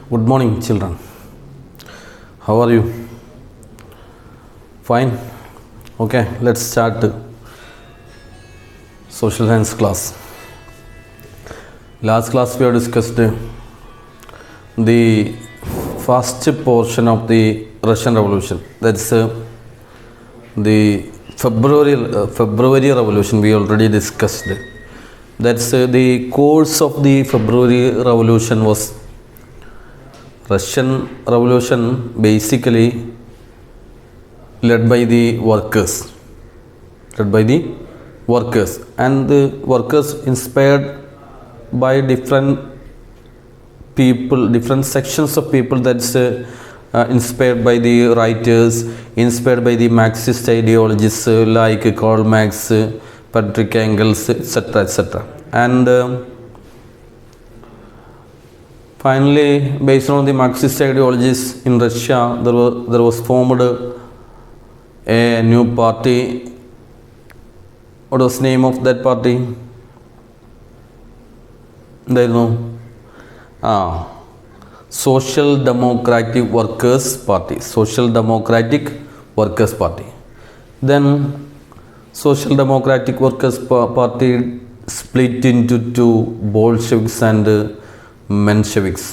Good morning, children. How are you? Fine? Okay, let's start social science class. Last class we have discussed the first portion of the Russian Revolution. That's the February Revolution we already discussed. That's the course of the February Revolution was Russian Revolution basically led by the workers, and the workers inspired by different people, different sections of people. That's inspired by the writers, inspired by the Marxist ideologists like Karl Marx, Patrick Engels, etc. And finally, based on the Marxist ideologies in Russia, there was formed a new party. What was the name of that party? There no. Social Democratic Workers Party. Social Democratic Workers Party. Then Social Democratic Workers Party split into two, Bolsheviks and Mensheviks.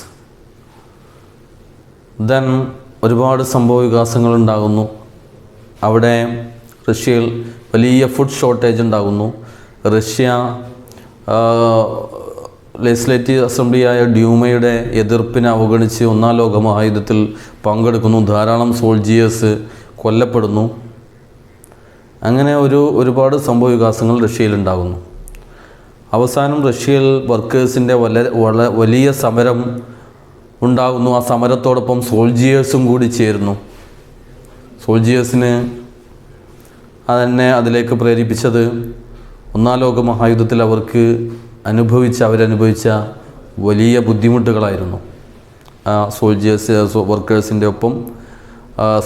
Then ഒരുപാട് സംഭവ വികാസങ്ങൾ ഉണ്ടാകുന്നു. അവിടെ റഷ്യയിൽ വലിയ food shortage ഉണ്ടാകുന്നു. Russia legislative അസംബ്ലിയായ ഡ്യൂമയുടെ എതിർപ്പിനെ അവഗണിച്ച് ഒന്നാം ലോക മഹായുദ്ധത്തിൽ പങ്കെടുക്കുന്നു. ധാരാളം സോൾജിയേഴ്സ് കൊല്ലപ്പെടുന്നു. അങ്ങനെ ഒരുപാട് സംഭവ വികാസങ്ങൾ റഷ്യയിൽ ഉണ്ടാകുന്നു. അവസാനം റഷ്യയിൽ വർക്കേഴ്സിൻ്റെ വലിയ സമരം ഉണ്ടാകുന്നു. ആ സമരത്തോടൊപ്പം സോൾജിയേഴ്സും കൂടി ചേരുന്നു. സോൾജിയേഴ്സിന് അതിലേക്ക് പ്രേരിപ്പിച്ചത് ഒന്നാം ലോക മഹായുദ്ധത്തിൽ അവരനുഭവിച്ച വലിയ ബുദ്ധിമുട്ടുകളായിരുന്നു. സോൾജിയേഴ്സ് വർക്കേഴ്സിൻ്റെ ഒപ്പം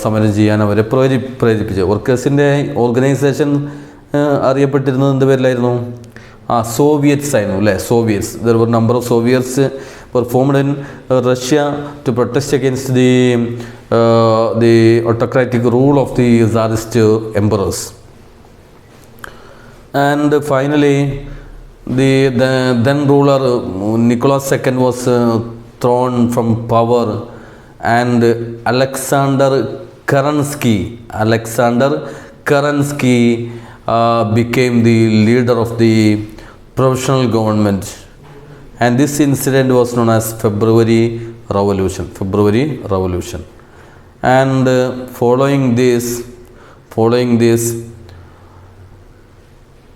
സമരം ചെയ്യാൻ അവരെ പ്രേരിപ്പിച്ചു. വർക്കേഴ്സിൻ്റെ ഓർഗനൈസേഷൻ അറിയപ്പെട്ടിരുന്നത് എന്ത് പേരിലായിരുന്നു? Soviets ആയിരുന്നു അല്ലേ? Soviets. There were number of Soviets were formed in Russia to protest against the autocratic rule of the Tsarist emperors. And finally, the then ruler Nicholas II was thrown from power, and Alexander Kerensky became the leader of the provisional government, and this incident was known as February Revolution. And following this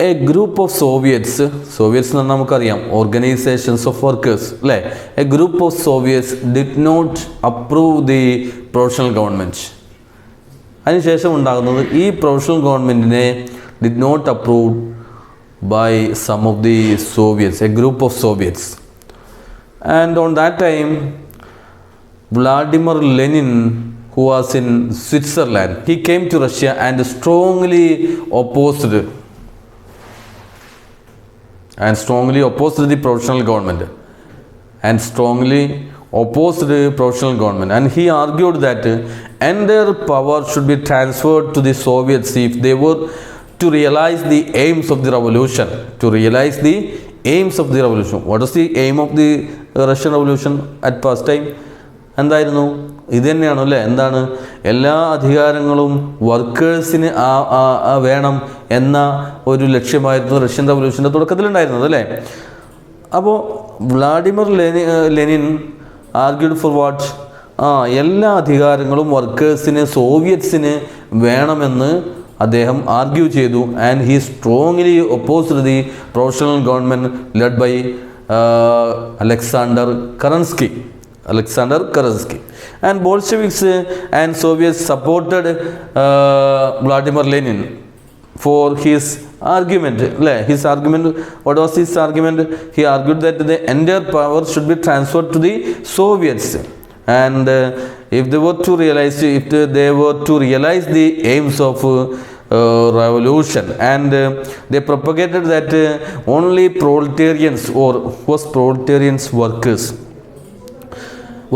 a group of Soviets എന്ന് നമുക്കറിയാം, organizations of workers അല്ലേ? A group of Soviets did not approve the provisional government. അതിനുശേഷം ഉണ്ടാകുന്നത് ഈ provisional ഗവൺമെൻറ്റിനെ did not approve by some of the Soviets, a group of Soviets. And on that time, Vladimir Lenin, who was in Switzerland, he came to Russia and strongly opposed the provisional government, and he argued that entire power should be transferred to the Soviets if they were to realize the aims of the revolution. What is the aim of the Russian Revolution at first time? എന്തായിരുന്നു? ഇത് തന്നെയാണോ അല്ലേ? എന്താണ്? എല്ലാ അധികാരങ്ങളും വർക്കേഴ്സിന് വേണം എന്ന ഒരു ലക്ഷ്യമായിരുന്നു റഷ്യൻ റവല്യൂഷൻ്റെ തുടക്കത്തിലുണ്ടായിരുന്നത് അല്ലേ? അപ്പോൾ Vladimir Lenin argued for what? എല്ലാ അധികാരങ്ങളും വർക്കേഴ്സിന്, സോവിയറ്റ്സിന് വേണമെന്ന് അദ്ദേഹം ആർഗ്യൂ ചെയ്തു. And he strongly opposed the provisional government led by Alexander Kerensky. And Bolsheviks and Soviets supported Vladimir Lenin for his argument. What was his argument? He argued that the entire power should be transferred to the Soviets, and if they were to realize the aims of revolution, and they propagated that only proletarians workers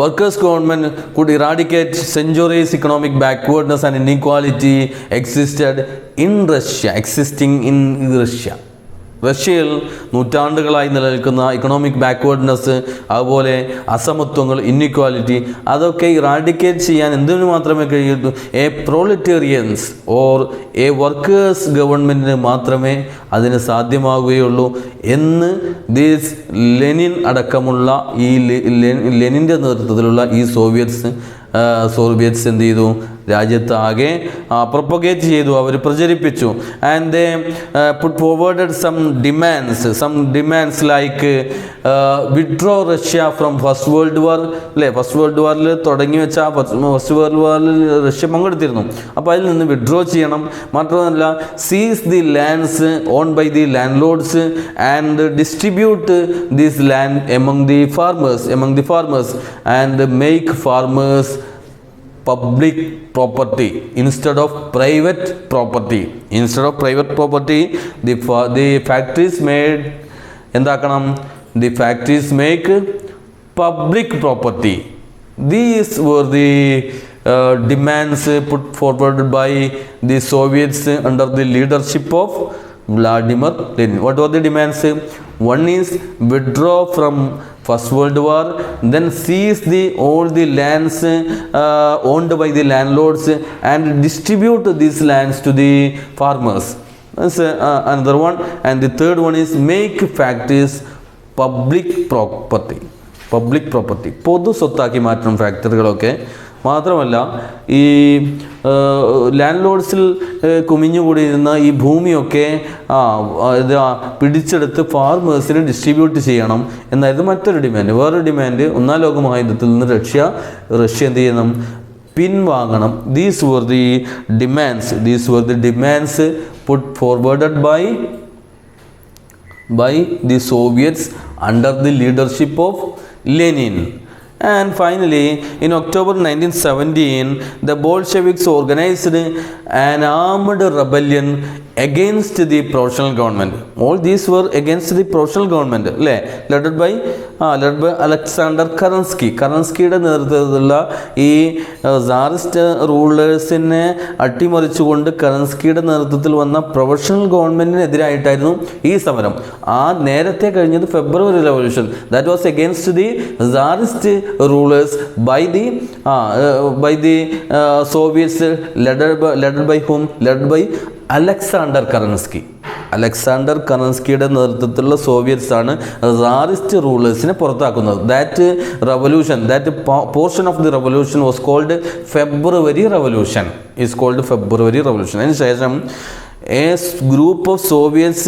workers' government could eradicate centuries economic backwardness and inequality existing in Russia. റഷ്യയിൽ നൂറ്റാണ്ടുകളായി നിലനിൽക്കുന്ന economic backwardness, അതുപോലെ അസമത്വങ്ങൾ, inequality, അതൊക്കെ eradicate ചെയ്യാൻ എന്തിനു മാത്രമേ കഴിയൂ? A പ്രോലറ്റേറിയൻസ് or A workers ഗവൺമെൻറ്റിന് മാത്രമേ അതിന് സാധ്യമാവുകയുള്ളൂ എന്ന് ലെനിൻ അടക്കമുള്ള ഈ ലെനിൻ്റെ നേതൃത്വത്തിലുള്ള ഈ സോവിയറ്റ്സ് എന്ത് ചെയ്തു? രാജ്യത്താകെ പ്രൊപ്പഗേറ്റ് ചെയ്തു, അവർ പ്രചരിപ്പിച്ചു. And they put forwarded some demands like withdraw Russia from first world war. അല്ലേ, ഫസ്റ്റ് വേൾഡ് വാറിൽ തുടങ്ങി വെച്ച ഫസ്റ്റ് വേൾഡ് വാറിൽ റഷ്യ പങ്കെടുത്തിരുന്നു. അപ്പോൾ അതിൽ നിന്ന് വിഡ്രോ ചെയ്യണം. മാത്രമല്ല, seize the lands own by the landlords and distribute this land among the farmers and make farmers public property instead of private property. The factories made എന്താക്കണം? The factories make public property. These were the demands put forward by the Soviets under the leadership of Vladimir Lenin. What were the demands? One is withdraw from First World War, then seize all the lands owned by the landlords and distribute these lands to the farmers. That's another one. And the third one is make factories public property. പൊതു സ്വത്താക്കി മാറ്റണം ഫാക്ടറികളൊക്കെ. മാത്രമല്ല, ഈ land ലോഡ്സിൽ കുമിഞ്ഞുകൂടിയിരുന്ന ഈ ഭൂമിയൊക്കെ പിടിച്ചെടുത്ത് ഫാർമേഴ്സിന് distribute ചെയ്യണം എന്നായിരുന്നു മറ്റൊരു demand. വേറൊരു ഡിമാൻഡ്, ഒന്നാം ലോക മഹായുദ്ധത്തിൽ നിന്ന് റഷ്യ എന്ത് ചെയ്യണം? പിൻവാങ്ങണം. These were the demands put forwarded by the Soviets under the leadership of Lenin. And finally, in October 1917, the Bolsheviks organized an armed rebellion against the provisional government. All these were against the provisional government, led by Alexander Kerensky. കറൻസ്കിയുടെ നേതൃത്വത്തിലുള്ള ഈ Tsarist റൂളേഴ്സിനെ അട്ടിമറിച്ചുകൊണ്ട് കറൻസ്കിയുടെ നേതൃത്വത്തിൽ വന്ന provisional ഗവൺമെൻറ്റിനെതിരായിട്ടായിരുന്നു ഈ സമരം. നേരത്തെ കഴിഞ്ഞത് February revolution, that was against the Tsarist rulers by the Soviets led by Alexander കറൻസ്കിയുടെ നേതൃത്വത്തിലുള്ള സോവിയറ്റ്സ് ആണ് സാറിസ്റ്റ് റൂളേഴ്സിനെ പുറത്താക്കുന്നത്. That portion of the revolution was called February revolution. അതിനുശേഷം a group of Soviets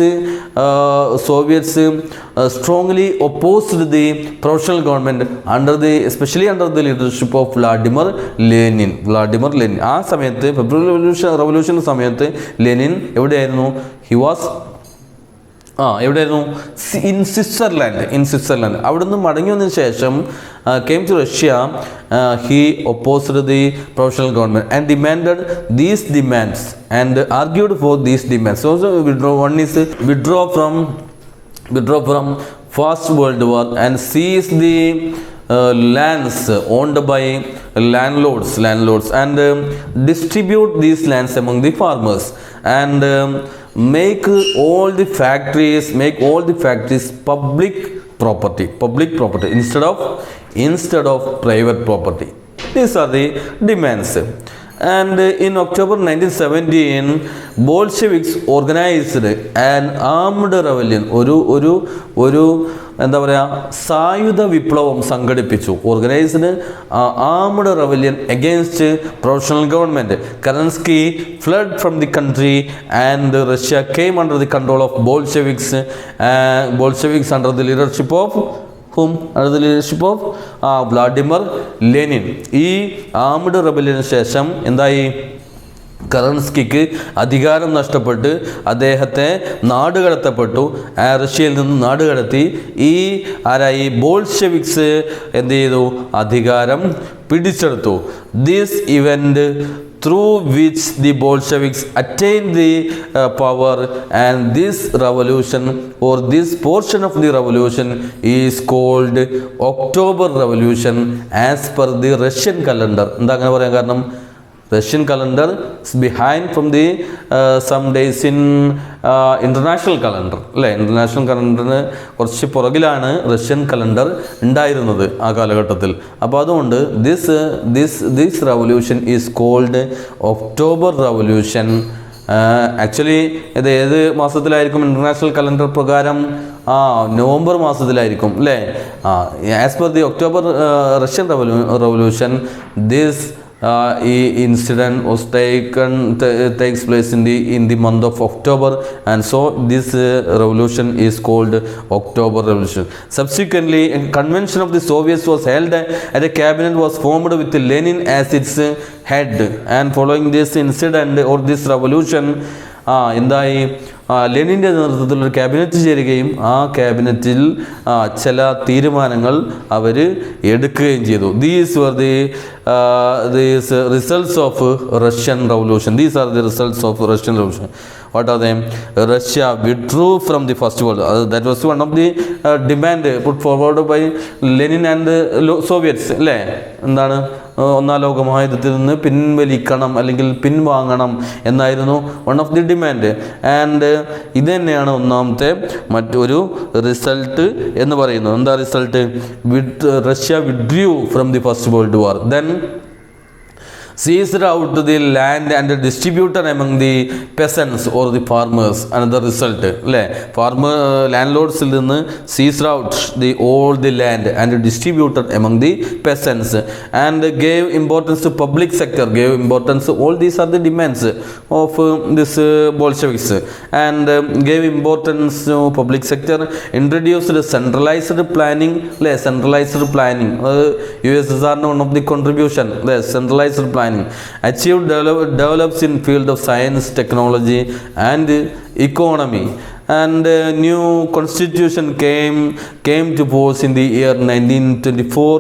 strongly opposed the provisional government especially under the leadership of Vladimir Lenin. ആ സമയത്ത് ഫെബ്രുവരി revolution സമയത്ത് Lenin എവിടെയായിരുന്നു? എവിടെയായിരുന്നു? In Switzerland. അവിടുന്ന് മടങ്ങി വന്നതിന് ശേഷം came to Russia. He opposed the provisional government and demanded these demands and argued for these demands. So one is withdraw from First World War and seize the lands owned by landlords and distribute these lands among the farmers and make all the factories public property instead of private property. These are the demands. And in October 1917, Bolsheviks organized an armed rebellion. ഒരു എന്താ പറയുക, സായുധ വിപ്ലവം സംഘടിപ്പിച്ചു. Organised armed rebellion against provisional government. Kerensky fled from the country and Russia came under the control of Bolsheviks under the leadership of Vladimir Lenin. ഈ armed റെബല്യന് ശേഷം എന്തായി? കറൻസ്കിക്ക് അധികാരം നഷ്ടപ്പെട്ട് അദ്ദേഹത്തെ നാടുകടത്തപ്പെട്ടു. റഷ്യയിൽ നിന്ന് നാടുകടത്തി ആരായി? ബോൾഷെവിക്സ് എന്ത് ചെയ്തു? അധികാരം പിടിച്ചെടുത്തു. This event through which the Bolsheviks attained the power, and this revolution or this portion of the revolution is called October Revolution as per the Russian calendar. എന്താ അങ്ങനെ പറയാൻ കാരണം? Russian calendar behind from the some days in international calendar അല്ലേ. International കലണ്ടറിന് കുറച്ച് പുറകിലാണ് Russian calendar ഉണ്ടായിരുന്നത് ആ കാലഘട്ടത്തിൽ. അപ്പോൾ അതുകൊണ്ട് this revolution is called October revolution. Actually ഇത് ഏത് മാസത്തിലായിരിക്കും ഇൻ്റർനാഷണൽ കലണ്ടർ പ്രകാരം? നവംബർ മാസത്തിലായിരിക്കും അല്ലേ. As per the October Russian revolution this incident was takes place in the month of October, and so this revolution is called October Revolution. Subsequently, a convention of the Soviets was held and a cabinet was formed with Lenin as its head, and following this incident or this revolution എന്തായി? ലെനിൻ്റെ നേതൃത്വത്തിൽ ഒരു cabinet ചേരുകയും ആ ക്യാബിനറ്റിൽ ചില തീരുമാനങ്ങൾ അവർ എടുക്കുകയും ചെയ്തു. These were these results of Russian revolution. These are the results of Russian revolution. What are them? Russia withdrew from the first world. That was one of the demand put forward by Lenin and Soviets അല്ലേ. എന്താണ്? ഒന്നാം ലോക മഹായുദ്ധത്തിൽ നിന്ന് പിൻവലിക്കണം അല്ലെങ്കിൽ പിൻവാങ്ങണം എന്നായിരുന്നു one of the demand. And ഇത് തന്നെയാണ് ഒന്നാമത്തെ മറ്റൊരു റിസൾട്ട് എന്ന് പറയുന്നത്. എന്താ result? Russia withdrew from the first world war, then seized out the land and distributed among the peasants or the farmers. Another result അല്ലേ. farmer landlordsൽ നിന്ന് seized out all the land and distributed among the peasants, and gave importance to public sector, gave importance. All these are the demands of this Bolsheviks, and gave importance to public sector, introduced centralized planning അല്ലേ. centralized planning USSR one of the contribution അല്ലേ. centralized planning achieved develops in field of science, technology and economy, and new constitution came to force in the year 1924.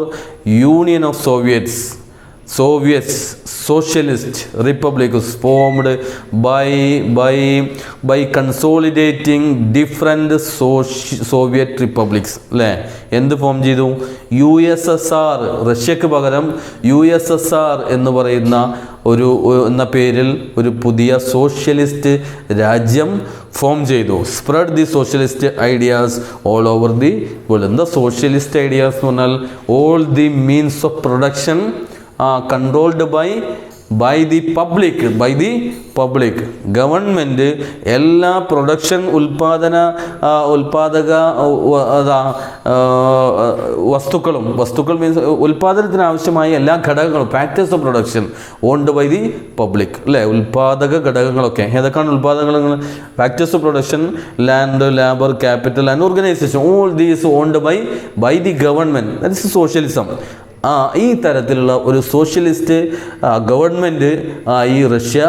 Union of Soviets Socialist Republic was formed by consolidating different Soviet republics അല്ലേ. എന്ത് form ചെയ്തു? USSR, റഷ്യക്ക് പകരം USSR എന്ന് പറയുന്ന എന്ന പേരിൽ ഒരു പുതിയ സോഷ്യലിസ്റ്റ് രാജ്യം ഫോം ചെയ്തു. Spread the socialist ideas all over the world. എന്താ സോഷ്യലിസ്റ്റ് ഐഡിയാസ് എന്ന് പറഞ്ഞാൽ? All the means of production controlled by the public. Government എല്ലാ പ്രൊഡക്ഷൻ ഉൽപാദക വസ്തുക്കൾ മീൻസ് ഉൽപാദനത്തിന് ആവശ്യമായ എല്ലാ ഘടകങ്ങളും factors of production owned by the public അല്ലേ. ഉൽപാദക ഘടകങ്ങളൊക്കെ ഏതൊക്കെയാണ് ഉൽപാദകങ്ങൾ? Factors of production, land, labour, capital and organisation. All these owned by the government. That is socialism. ഈ തരത്തിലുള്ള ഒരു സോഷ്യലിസ്റ്റ് ഗവൺമെൻറ് ഈ റഷ്യ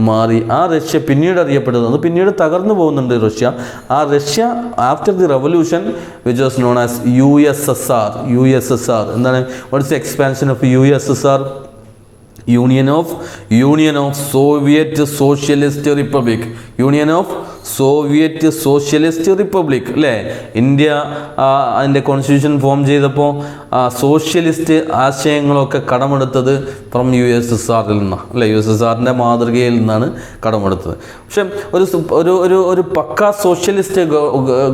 മാറി. ആ റഷ്യ പിന്നീട് അറിയപ്പെടുന്നത്, പിന്നീട് തകർന്നു പോകുന്നുണ്ട് റഷ്യ. ആ Russia after the revolution which was known as USSR. എന്താണ്? Watts the expansion of USSR? Union of Soviet Socialist Republic. Union of Soviet Socialist Republic അല്ലേ. ഇന്ത്യ അതിൻ്റെ കോൺസ്റ്റിറ്റ്യൂഷൻ ഫോം ചെയ്തപ്പോൾ സോഷ്യലിസ്റ്റ് ആശയങ്ങളൊക്കെ കടമെടുത്തത് ഫ്രം USSRൽ നിന്നാണ് അല്ലേ. USSRൻ്റെ മാതൃകയിൽ നിന്നാണ് കടമെടുത്തത്. പക്ഷെ ഒരു പക്ക സോഷ്യലിസ്റ്റ്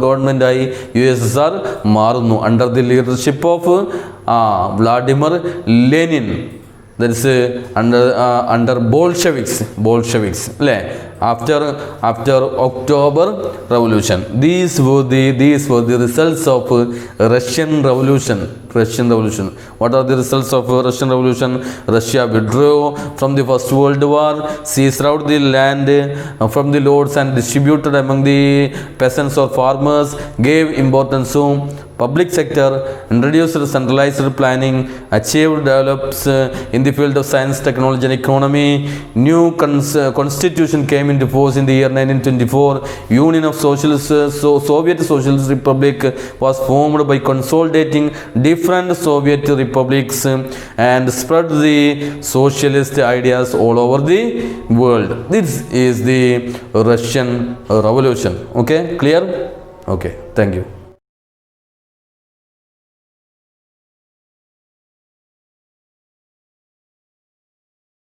ഗവൺമെൻറ്റായി USSR മാറുന്നു under the leadership of Vladimir Lenin. That is under Bolsheviks അല്ലേ. after October Revolution. These were the results of Russian Revolution. What are the results of Russian Revolution? Russia withdrew from the First World War, seized out the land from the lords and distributed among the peasants or farmers, gave importance to public sector, introduced centralized planning, achieved develops in the field of science, technology and economy. New constitution came into force in the year 1924. Union of Socialist Soviet Socialist Republic was formed by consolidating different Soviet republics and spread the socialist ideas all over the world. This is the Russian Revolution. Okay, clear? Okay, thank you.